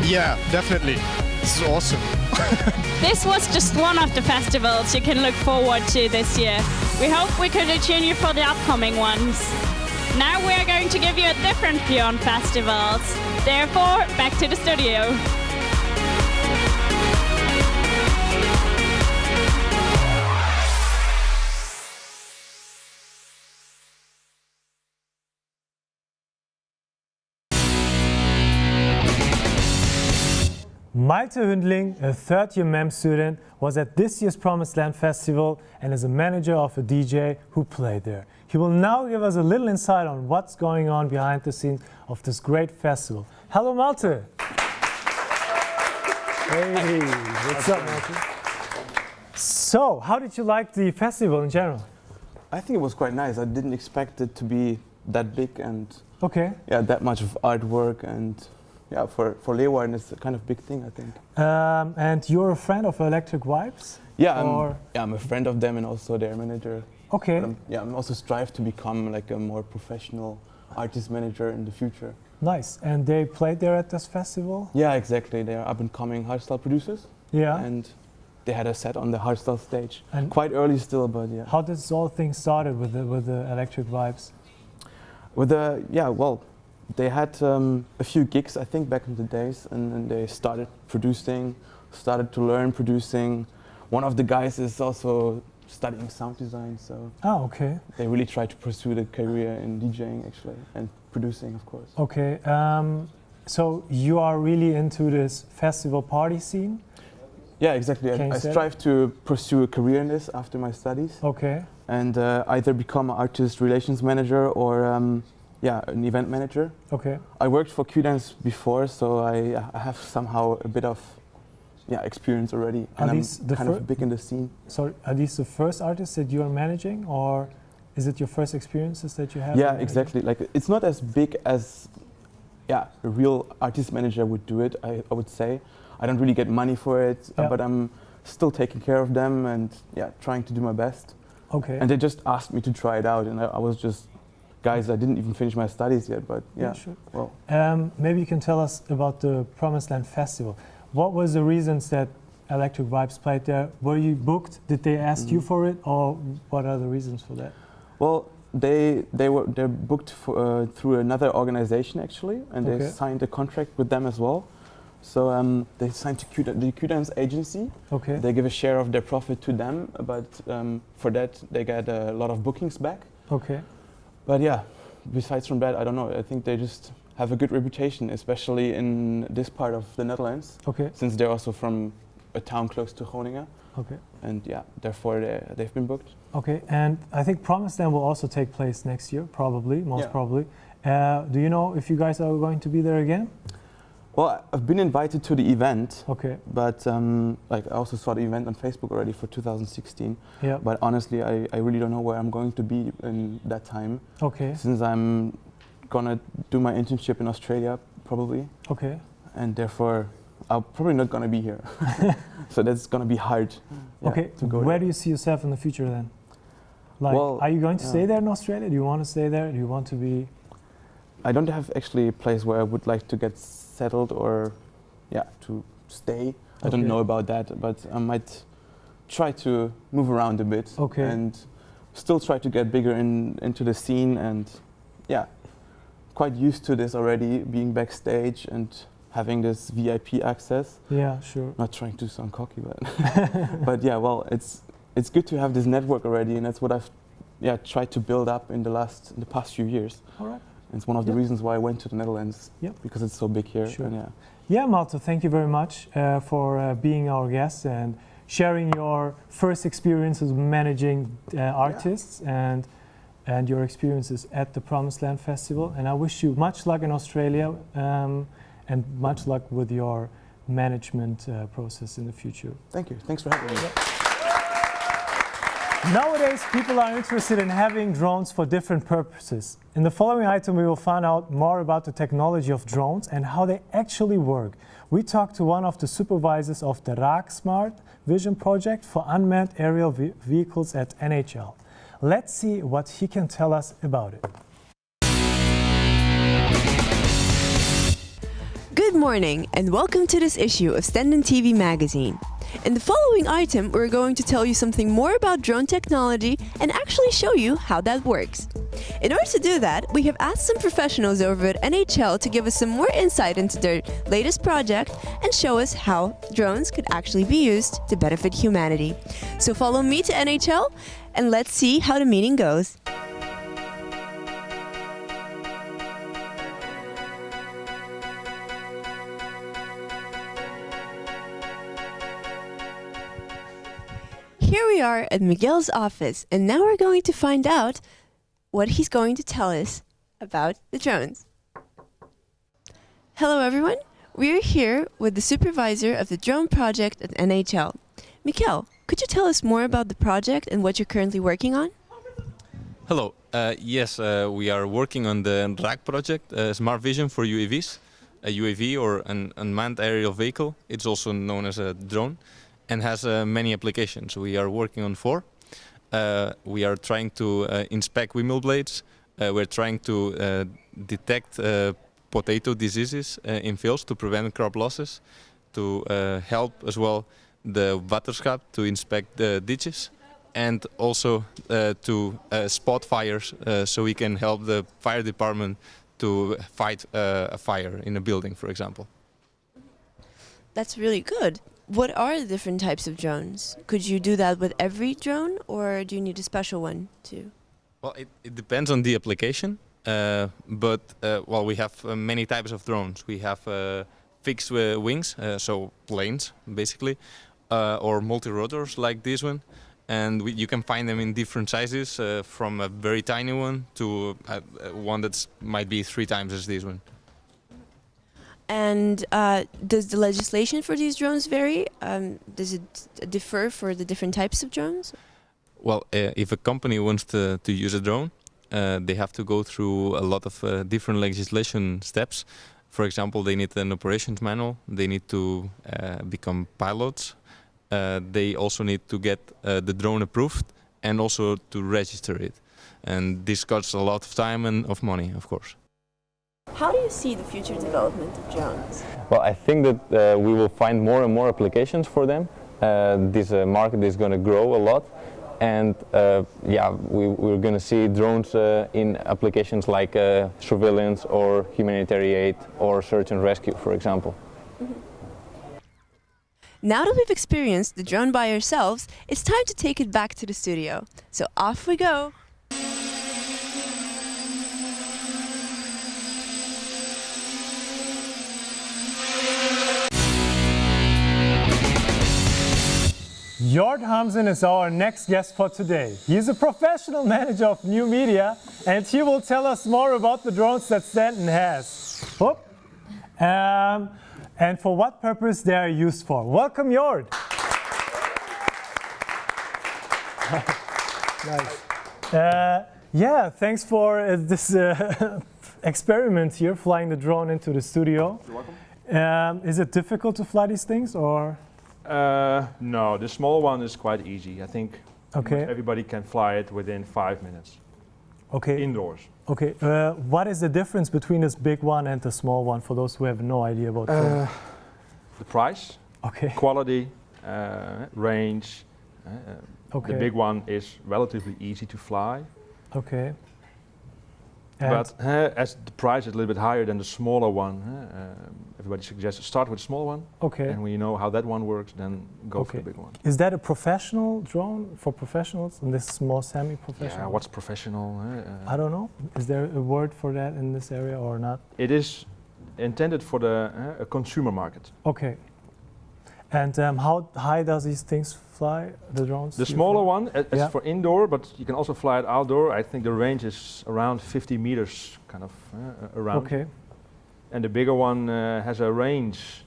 [SPEAKER 15] Yeah, definitely. This is awesome.
[SPEAKER 14] This was just one of the festivals you can look forward to this year. We hope we could attune you for the upcoming ones. Now we are going to give you a different view on festivals. Therefore, back to the studio.
[SPEAKER 1] Malte Hündling, a third-year MEM student, was at this year's Promised Land Festival and is a manager of a DJ who played there. He will now give us a little insight on what's going on behind the scenes of this great festival. Hello, Malte. Hey, what's up, Malte? So, how did you like the festival in general?
[SPEAKER 19] I think it was quite nice. I didn't expect it to be that big and
[SPEAKER 1] yeah,
[SPEAKER 19] that much of artwork, and yeah, for Leeuwarden it's a kind of big thing, I think.
[SPEAKER 1] And you're a friend of Electric Vibes?
[SPEAKER 19] Yeah, I'm a friend of them and also their manager.
[SPEAKER 1] Okay.
[SPEAKER 19] I'm also strive to become like a more professional artist manager in the future.
[SPEAKER 1] Nice. And they played there at this festival?
[SPEAKER 19] Yeah, exactly. They are up-and-coming hardstyle producers.
[SPEAKER 1] Yeah.
[SPEAKER 19] And they had a set on the hardstyle stage.
[SPEAKER 1] And
[SPEAKER 19] quite early still, but yeah.
[SPEAKER 1] How did this whole thing started with the Electric Vibes?
[SPEAKER 19] Well, they had a few gigs, I think, back in the days, and they started producing, started to learn producing. One of the guys is also studying sound design, so they really try to pursue the career in DJing, actually, and producing, of course.
[SPEAKER 1] Okay, so you are really into this festival party scene?
[SPEAKER 19] Yeah, exactly. I strive to pursue a career in this after my studies.
[SPEAKER 1] Okay.
[SPEAKER 19] And either become an artist relations manager or an event manager.
[SPEAKER 1] Okay.
[SPEAKER 19] I worked for Q-Dance before, so I have somehow a bit of experience already, and I'm kind of big in the scene.
[SPEAKER 1] So are these the first artists that you are managing, or is it your first experiences that you have?
[SPEAKER 19] Yeah, exactly. Like, it's not as big as a real artist manager would do it, I would say. I don't really get money for it, but I'm still taking care of them and trying to do my best.
[SPEAKER 1] Okay.
[SPEAKER 19] And they just asked me to try it out, and I was just, guys, I didn't even finish my studies yet, but
[SPEAKER 1] sure.
[SPEAKER 19] Well.
[SPEAKER 1] Maybe you can tell us about the Promised Land Festival. What was the reasons that Electric Vibes played there? Were you booked? Did they ask you for it, or what are the reasons for that?
[SPEAKER 19] Well, they're booked through another organization, actually, and they signed a contract with them as well. So they signed to the Q-Dance agency.
[SPEAKER 1] Okay.
[SPEAKER 19] They give a share of their profit to them, but for that they get a lot of bookings back.
[SPEAKER 1] Okay.
[SPEAKER 19] But yeah, besides from that, I don't know. I think they just have a good reputation, especially in this part of the Netherlands.
[SPEAKER 1] Okay.
[SPEAKER 19] Since they're also from a town close to Groningen.
[SPEAKER 1] Okay.
[SPEAKER 19] And therefore they've been booked.
[SPEAKER 1] Okay, and I think Promised Land will also take place next year, probably, most probably. Do you know if you guys are going to be there again?
[SPEAKER 19] Well, I've been invited to the event.
[SPEAKER 1] Okay.
[SPEAKER 19] But I also saw the event on Facebook already for 2016.
[SPEAKER 1] Yeah.
[SPEAKER 19] But honestly, I really don't know where I'm going to be in that time.
[SPEAKER 1] Okay.
[SPEAKER 19] Since I'm gonna do my internship in Australia, probably.
[SPEAKER 1] Okay.
[SPEAKER 19] And therefore, I'm probably not gonna be here. So that's gonna be hard.
[SPEAKER 1] Okay.
[SPEAKER 19] To go
[SPEAKER 1] where
[SPEAKER 19] there.
[SPEAKER 1] do you see yourself in the future then? Like, are you going to stay there in Australia? Do you want to stay there? Do you want to be?
[SPEAKER 19] I don't have actually a place where I would like to get settled or, to stay. I don't know about that, but I might try to move around a bit.
[SPEAKER 1] Okay.
[SPEAKER 19] And still try to get bigger into the scene, and quite used to this already, being backstage and having this VIP access.
[SPEAKER 1] Yeah, sure.
[SPEAKER 19] Not trying to sound cocky, but but well, it's good to have this network already, and that's what I've tried to build up in the past few years.
[SPEAKER 1] All right.
[SPEAKER 19] It's one of the reasons why I went to the Netherlands, because it's so big here.
[SPEAKER 1] Sure.
[SPEAKER 19] And
[SPEAKER 1] yeah, Malte, thank you very much for being our guest and sharing your first experiences managing artists and your experiences at the Promised Land Festival. And I wish you much luck in Australia and much luck with your management process in the future.
[SPEAKER 19] Thank you. Thanks for having me.
[SPEAKER 1] Nowadays, people are interested in having drones for different purposes. In the following item, we will find out more about the technology of drones and how they actually work. We talked to one of the supervisors of the RAAK Smart Vision project for unmanned aerial vehicles at NHL. Let's see what he can tell us about it.
[SPEAKER 20] Good morning and welcome to this issue of Stenden TV magazine. In the following item, we're going to tell you something more about drone technology and actually show you how that works. In order to do that, we have asked some professionals over at NHL to give us some more insight into their latest project and show us how drones could actually be used to benefit humanity. So follow me to NHL and let's see how the meeting goes. Here we are at Miguel's office, and now we're going to find out what he's going to tell us about the drones. Hello everyone, we are here with the supervisor of the drone project at NHL. Miguel, could you tell us more about the project and what you're currently working on?
[SPEAKER 21] Hello, yes, we are working on the RAC project, Smart Vision for UAVs, a UAV or an unmanned aerial vehicle. It's also known as a drone, and has many applications. We are working on 4. We are trying to inspect windmill blades. We're trying to detect potato diseases in fields to prevent crop losses, to help as well the waterschap to inspect the ditches, and also to spot fires so we can help the fire department to fight a fire in a building, for example.
[SPEAKER 20] That's really good. What are the different types of drones? Could you do that with every drone, or do you need a special one too?
[SPEAKER 21] Well, it depends on the application, but well, we have many types of drones. We have fixed wings, so planes basically, or multi-rotors like this one, and you can find them in different sizes, from a very tiny one to one that might be 3 times as this one.
[SPEAKER 20] And does the legislation for these drones vary? Does it differ for the different types of drones?
[SPEAKER 21] Well, if a company wants to use a drone, they have to go through a lot of different legislation steps. For example, they need an operations manual, they need to become pilots, they also need to get the drone approved and also to register it. And this costs a lot of time and of money, of course.
[SPEAKER 20] How do you see the future development of drones?
[SPEAKER 21] Well, I think that we will find more and more applications for them. This market is going to grow a lot, and yeah, we're going to see drones in applications like surveillance or humanitarian aid or search and rescue, for example.
[SPEAKER 20] Now that we've experienced the drone by ourselves, it's time to take it back to the studio. So off we go!
[SPEAKER 1] Jord Hamzen is our next guest for today. He is a professional manager of new media, and he will tell us more about the drones that Stenden has. And for what purpose they are used for. Welcome, Jord. Nice. Yeah, thanks for this experiment here, flying the drone into the studio.
[SPEAKER 22] You're welcome.
[SPEAKER 1] Is it difficult to fly these things, or?
[SPEAKER 22] No, the small one is quite easy. I think everybody can fly it within 5 minutes.
[SPEAKER 1] Okay.
[SPEAKER 22] Indoors.
[SPEAKER 1] Okay. What is the difference between this big one and the small one for those who have no idea about drones?
[SPEAKER 22] The price, quality, range. The big one is relatively easy to fly.
[SPEAKER 1] Okay.
[SPEAKER 22] But as the price is a little bit higher than the smaller one, everybody suggests start with the small one.
[SPEAKER 1] Okay.
[SPEAKER 22] And when you know how that one works, then go for the big one.
[SPEAKER 1] Is that a professional drone for professionals and this small semi-professional?
[SPEAKER 22] Yeah, what's professional?
[SPEAKER 1] I don't know. Is there a word for that in this area or not?
[SPEAKER 22] It is intended for the consumer market.
[SPEAKER 1] Okay. And how high does these things fly, the drones?
[SPEAKER 22] The smaller one is for indoor, but you can also fly it outdoor. I think the range is around 50 meters, kind of around.
[SPEAKER 1] Okay.
[SPEAKER 22] And the bigger one has a range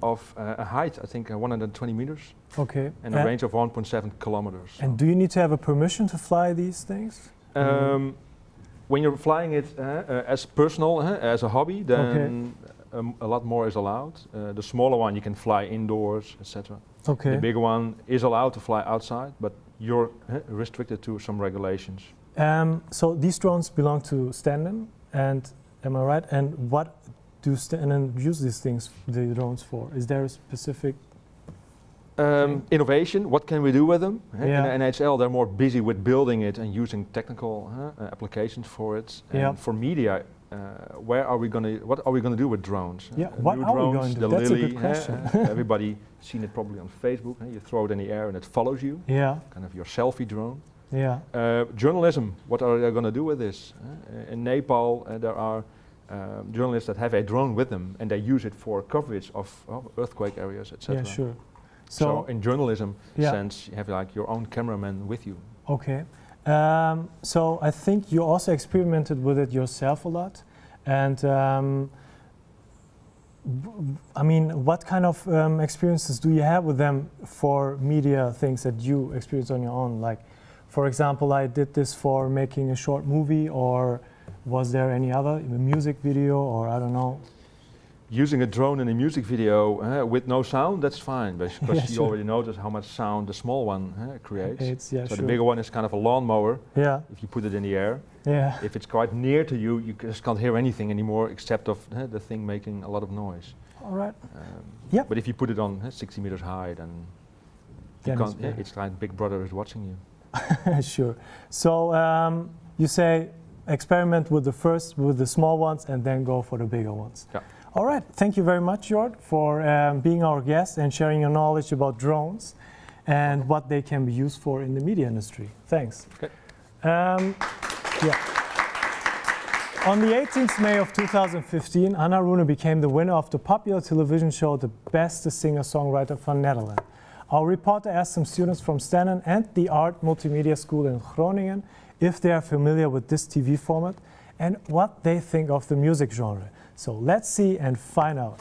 [SPEAKER 22] of a height, I think 120 meters.
[SPEAKER 1] Okay.
[SPEAKER 22] And a range of 1.7 kilometers.
[SPEAKER 1] And do you need to have a permission to fly these things?
[SPEAKER 22] When you're flying it as personal, as a hobby, then a lot more is allowed. The smaller one you can fly indoors, etc.
[SPEAKER 1] Okay.
[SPEAKER 22] The bigger one is allowed to fly outside, but you're restricted to some regulations.
[SPEAKER 1] So these drones belong to Stenden, and am I right? And what do Stenden use these things, the drones, for? Is there a specific
[SPEAKER 22] innovation? What can we do with them?
[SPEAKER 1] Yeah.
[SPEAKER 22] In NHL, they're more busy with building it and using technical applications for it. And for media, what are we going to do with drones?
[SPEAKER 1] Yeah, what
[SPEAKER 22] new
[SPEAKER 1] are
[SPEAKER 22] drones,
[SPEAKER 1] we going to
[SPEAKER 22] the
[SPEAKER 1] do? That's
[SPEAKER 22] Lily,
[SPEAKER 1] a good question.
[SPEAKER 22] Everybody seen it probably on Facebook. You throw it in the air and it follows you.
[SPEAKER 1] Yeah.
[SPEAKER 22] Kind of your selfie drone.
[SPEAKER 1] Yeah.
[SPEAKER 22] Journalism, what are they going to do with this? In Nepal, there are journalists that have a drone with them and they use it for coverage of earthquake areas, etc.
[SPEAKER 1] Yeah, sure.
[SPEAKER 22] So in journalism sense, you have like your own cameraman with you.
[SPEAKER 1] Okay. So I think you also experimented with it yourself a lot. And I mean, what kind of experiences do you have with them for media things that you experience on your own? Like, for example, I did this for making a short movie, or was there any other, a music video, or I don't know?
[SPEAKER 22] Using a drone in a music video with no sound, that's fine, because you already notice how much sound the small one creates. So the bigger one is kind of a lawnmower.
[SPEAKER 1] Yeah.
[SPEAKER 22] If you put it in the air.
[SPEAKER 1] Yeah.
[SPEAKER 22] If it's quite near to you, you just can't hear anything anymore except of the thing making a lot of noise.
[SPEAKER 1] All right.
[SPEAKER 22] But if you put it on 60 meters high, then you can't, it's like Big Brother is watching you.
[SPEAKER 1] Sure. So you say experiment with the small ones and then go for the bigger ones.
[SPEAKER 22] Yeah.
[SPEAKER 1] All right. Thank you very much, Jord, for being our guest and sharing your knowledge about drones and what they can be used for in the media industry. Thanks.
[SPEAKER 22] Okay.
[SPEAKER 1] On the 18th May of 2015, Anna Rune became the winner of the popular television show The Beste Singer-Songwriter van Nederland. Our reporter asked some students from Stenden and the Art Multimedia School in Groningen if they are familiar with this TV format and what they think of the music genre. So let's see and find out.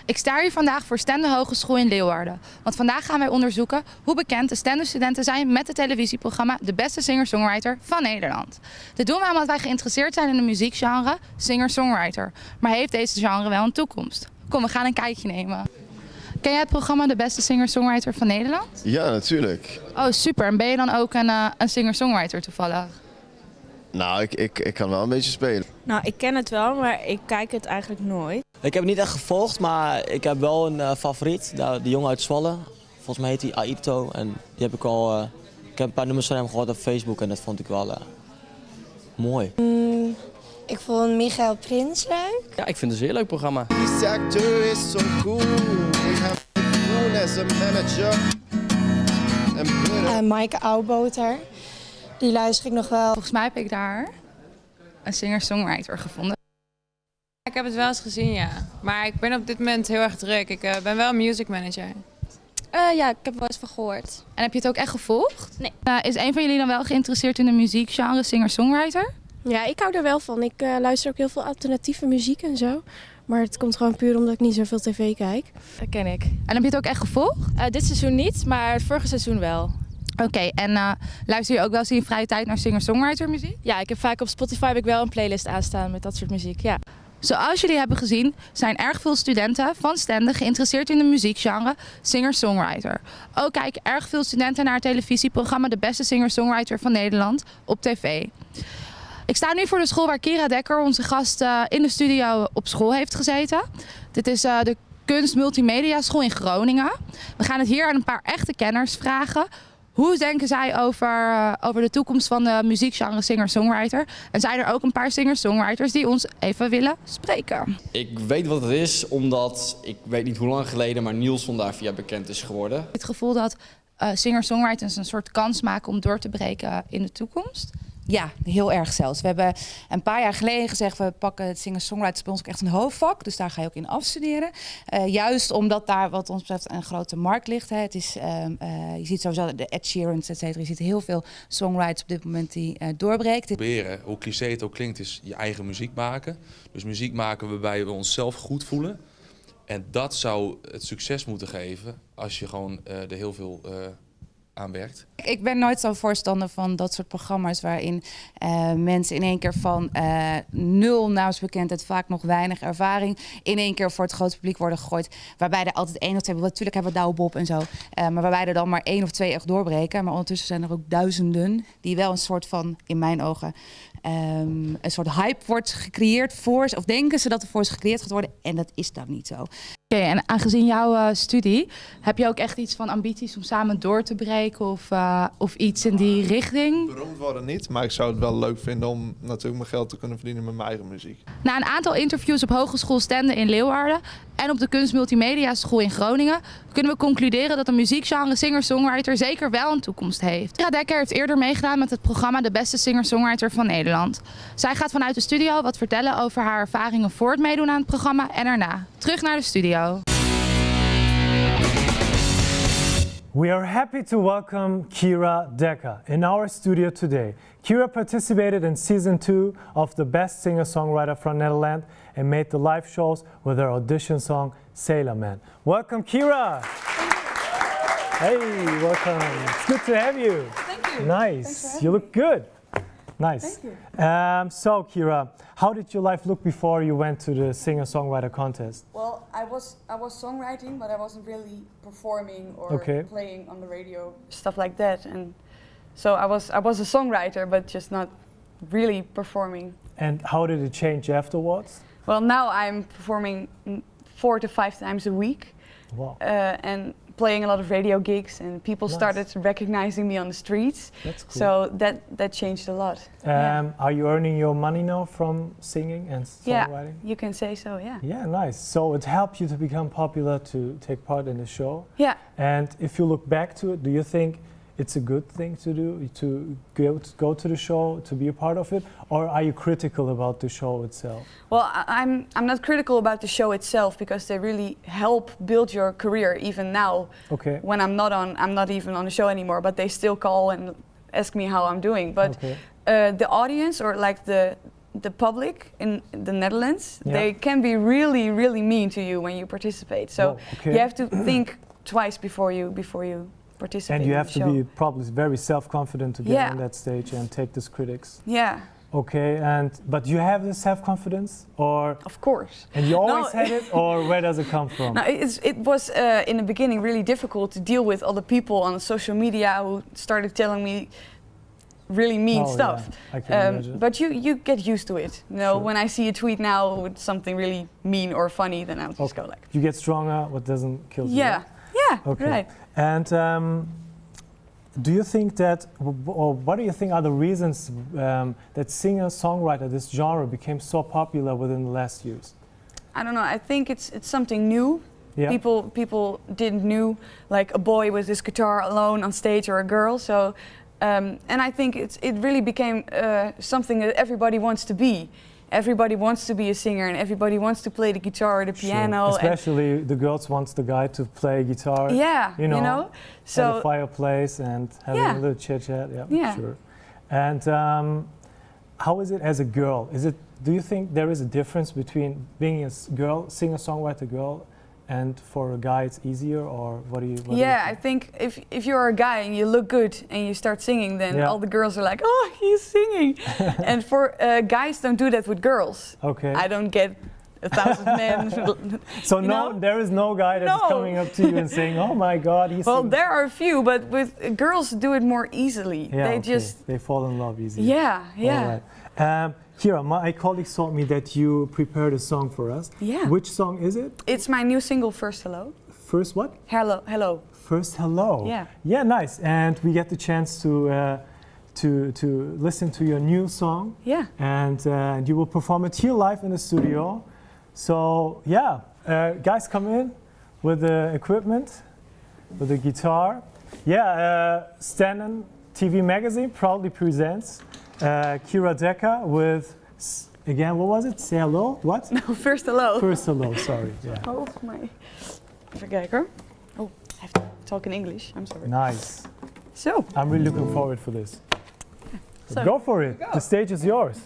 [SPEAKER 4] Ik sta hier vandaag voor Stenden Hogeschool in Leeuwarden. Want vandaag gaan wij onderzoeken hoe bekend de Stenden-studenten zijn met het televisieprogramma De Beste Singer-Songwriter van Nederland. Dit doen wij omdat wij geïnteresseerd zijn in de muziekgenre singer-songwriter. Maar heeft deze genre wel een toekomst? Kom, we gaan een kijkje nemen. Ken jij het programma De Beste Singer-Songwriter van Nederland?
[SPEAKER 5] Ja, natuurlijk.
[SPEAKER 4] Oh, super. En ben je dan ook een singer-songwriter toevallig?
[SPEAKER 5] Nou, ik kan wel een beetje spelen.
[SPEAKER 23] Nou, ik ken het wel, maar ik kijk het eigenlijk nooit.
[SPEAKER 24] Ik heb het niet echt gevolgd, maar ik heb wel een favoriet. De jongen uit Zwolle. Volgens mij heet hij Aito. En die heb ik al. Ik heb een paar nummers van hem gehoord op Facebook en dat vond ik wel mooi.
[SPEAKER 25] Ik vond Michael Prins leuk.
[SPEAKER 24] Ja, ik vind het een zeer leuk programma.
[SPEAKER 5] This actor is so cool. We have Koen as a manager.
[SPEAKER 25] Maaike Oudboter. Die luister ik nog wel.
[SPEAKER 4] Volgens mij heb ik daar een singer-songwriter gevonden.
[SPEAKER 26] Ik heb het wel eens gezien, ja. Maar ik ben op dit moment heel erg druk. Ik ben wel music manager.
[SPEAKER 4] Ja, ik heb er wel eens van gehoord. En heb je het ook echt gevolgd?
[SPEAKER 25] Nee.
[SPEAKER 4] Is een van jullie dan wel geïnteresseerd in de muziekgenre singer-songwriter?
[SPEAKER 13] Ja, ik hou er wel van. Ik luister ook heel veel alternatieve muziek en zo. Maar het komt gewoon puur omdat ik niet zoveel tv kijk.
[SPEAKER 4] Dat ken ik. En heb je het ook echt gevolgd?
[SPEAKER 13] Dit seizoen niet, maar het vorige seizoen wel.
[SPEAKER 4] Oké, en luister je ook wel eens in je vrije tijd naar singer-songwriter muziek?
[SPEAKER 13] Ja, ik heb vaak op Spotify wel een playlist aanstaan met dat soort muziek, ja.
[SPEAKER 4] Zoals jullie hebben gezien zijn erg veel studenten van Stenden geïnteresseerd in de muziekgenre singer-songwriter. Ook kijken erg veel studenten naar het televisieprogramma De Beste Singer-Songwriter van Nederland op tv. Ik sta nu voor de school waar Kira Dekker, onze gast, in de studio op school heeft gezeten. Dit is de Kunst Multimedia School in Groningen. We gaan het hier aan een paar echte kenners vragen. Hoe denken zij over de toekomst van de muziekgenre singer-songwriter? En zijn er ook een paar singer-songwriters die ons even willen spreken?
[SPEAKER 27] Ik weet wat het is, omdat ik weet niet hoe lang geleden, maar Nielson daar via bekend is geworden.
[SPEAKER 4] Het gevoel dat singer-songwriters een soort kans maken om door te breken in de toekomst?
[SPEAKER 28] Ja, heel erg zelfs. We hebben een paar jaar geleden gezegd, we pakken het singer-songwriter bij ons ook echt een hoofdvak. Dus daar ga je ook in afstuderen. Juist omdat daar wat ons betreft een grote markt ligt. Hè. Het is, je ziet sowieso de Ed Sheerans, et cetera. Je ziet heel veel songwriters op dit moment die doorbreken.
[SPEAKER 29] Proberen, hoe cliché het ook klinkt, is je eigen muziek maken. Dus muziek maken waarbij we onszelf goed voelen. En dat zou het succes moeten geven als je gewoon er heel veel aan werkt.
[SPEAKER 28] Ik ben nooit zo'n voorstander van dat soort programma's waarin mensen in één keer van nul naamsbekendheid, vaak nog weinig ervaring, in één keer voor het grote publiek worden gegooid. Waarbij er altijd 1 of 2, natuurlijk hebben we Douwe Bob en zo, maar waarbij er dan maar 1 of 2 echt doorbreken. Maar ondertussen zijn er ook duizenden die wel een soort van, in mijn ogen, een soort hype wordt gecreëerd voor ze, of denken ze dat er voor ze gecreëerd gaat worden, en dat is dan niet zo.
[SPEAKER 4] Oké, en aangezien jouw studie, heb je ook echt iets van ambities om samen door te breken of iets in die richting?
[SPEAKER 2] Beroemd worden niet, maar ik zou het wel leuk vinden om natuurlijk mijn geld te kunnen verdienen met mijn eigen muziek.
[SPEAKER 4] Na een aantal interviews op Hogeschool Stenden in Leeuwarden en op de Kunstmultimedia School in Groningen kunnen we concluderen dat de muziekgenre singer-songwriter zeker wel een toekomst heeft. Kira Dekker heeft eerder meegedaan met het programma De Beste Singer-Songwriter van Nederland. Zij gaat vanuit de studio wat vertellen over haar ervaringen voor het meedoen aan het programma en erna. Terug naar de studio.
[SPEAKER 1] We are happy to welcome Kira Dekker in our studio today. Kira participated in season 2 of The Best Singer-Songwriter from Netherlands and made the live shows with her audition song Sailor Man. Welcome, Kira! Hey, welcome. It's good to have you.
[SPEAKER 6] Thank you.
[SPEAKER 1] Nice. You look good. Nice.
[SPEAKER 6] Thank you.
[SPEAKER 1] So, Kira, how did your life look before you went to the singer-songwriter contest?
[SPEAKER 6] Well, I was songwriting, but I wasn't really performing or playing on the radio, stuff like that. And so I was a songwriter, but just not really performing.
[SPEAKER 1] And how did it change afterwards?
[SPEAKER 6] Well, now I'm performing 4 to 5 times a week.
[SPEAKER 1] Wow.
[SPEAKER 6] And playing a lot of radio gigs, and people started recognizing me on the streets.
[SPEAKER 1] That's cool.
[SPEAKER 6] So that changed a lot.
[SPEAKER 1] Are you earning your money now from singing and songwriting?
[SPEAKER 6] Yeah, you can say so, yeah.
[SPEAKER 1] Yeah, nice. So it helped you to become popular, to take part in the show.
[SPEAKER 6] Yeah.
[SPEAKER 1] And if you look back to it, do you think it's a good thing to do, to go to the show, to be a part of it, or are you critical about the show itself?
[SPEAKER 6] Well, I'm not critical about the show itself, because they really help build your career even now.
[SPEAKER 1] Okay.
[SPEAKER 6] When I'm not even on the show anymore, but they still call and ask me how I'm doing. But the audience, or like the public in the Netherlands, they can be really, really mean to you when you participate. So you have to think twice before you participate.
[SPEAKER 1] And you have
[SPEAKER 6] in the
[SPEAKER 1] to
[SPEAKER 6] show.
[SPEAKER 1] be probably very self-confident to get on that stage and take these critics.
[SPEAKER 6] Yeah.
[SPEAKER 1] Okay, but you have the self-confidence, or?
[SPEAKER 6] Of course.
[SPEAKER 1] And you always had it, or where does it come from?
[SPEAKER 6] No, it was in the beginning really difficult to deal with all the people on social media who started telling me really mean stuff.
[SPEAKER 1] Yeah, I can imagine.
[SPEAKER 6] But you get used to it. You know, when I see a tweet now with something really mean or funny, then I'll just go like.
[SPEAKER 1] You get stronger. What doesn't kill you?
[SPEAKER 6] Yeah. Yeah.
[SPEAKER 1] Okay.
[SPEAKER 6] Right.
[SPEAKER 1] And do you think that, or what do you think are the reasons that singer-songwriter, this genre, became so popular within the last years?
[SPEAKER 6] I don't know. I think it's something new.
[SPEAKER 1] Yeah.
[SPEAKER 6] People didn't knew like a boy with his guitar alone on stage, or a girl. So, and I think it really became something that everybody wants to be. Everybody wants to be a singer, and everybody wants to play the guitar or the piano.
[SPEAKER 1] Especially the girls wants the guy to play guitar.
[SPEAKER 6] Yeah,
[SPEAKER 1] you know,
[SPEAKER 6] so
[SPEAKER 1] at a fireplace and having a little chit chat. Yeah, sure. And how is it as a girl? Do you think there is a difference between being a girl, singer-songwriter girl, and for a guy it's easier, or what do you?
[SPEAKER 6] I think if you're a guy and you look good and you start singing, then all the girls are like, oh, he's singing. And for guys don't do that with girls.
[SPEAKER 1] Okay.
[SPEAKER 6] I don't get 1,000 men.
[SPEAKER 1] So there is no guy that's coming up to you and saying, oh my God, he's singing.
[SPEAKER 6] There are a few, but with girls do it more easily.
[SPEAKER 1] Yeah, they fall in love easily.
[SPEAKER 6] Yeah, yeah.
[SPEAKER 1] All right. Kira, my colleagues told me that you prepared a song for us.
[SPEAKER 6] Yeah.
[SPEAKER 1] Which song is it?
[SPEAKER 6] It's my new single, First Hello.
[SPEAKER 1] First what?
[SPEAKER 6] Hello.
[SPEAKER 1] First Hello.
[SPEAKER 6] Yeah.
[SPEAKER 1] Yeah, nice. And we get the chance to listen to your new song.
[SPEAKER 6] Yeah.
[SPEAKER 1] And you will perform it here live in the studio. So yeah, guys, come in with the equipment, with the guitar. Yeah, Stenden TV Magazine proudly presents Kira Dekker with, again, what was it? Say hello? What?
[SPEAKER 6] No, First Hello.
[SPEAKER 1] First Hello, sorry. Yeah.
[SPEAKER 6] Oh my. Even kijken. Oh, I have to talk in English. I'm sorry.
[SPEAKER 1] Nice.
[SPEAKER 6] So.
[SPEAKER 1] I'm really looking forward for this.
[SPEAKER 6] So
[SPEAKER 1] go for it. The stage is yours.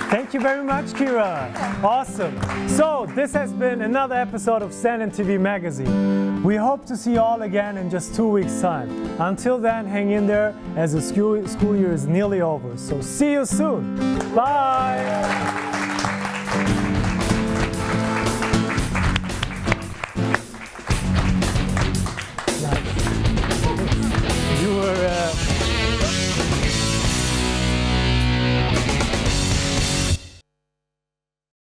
[SPEAKER 1] Thank you very much, Kira. Awesome. So this has been another episode of Stenden TV Magazine. We hope to see you all again in just 2 weeks' time. Until then, hang in there as the school year is nearly over. So see you soon. Bye. You were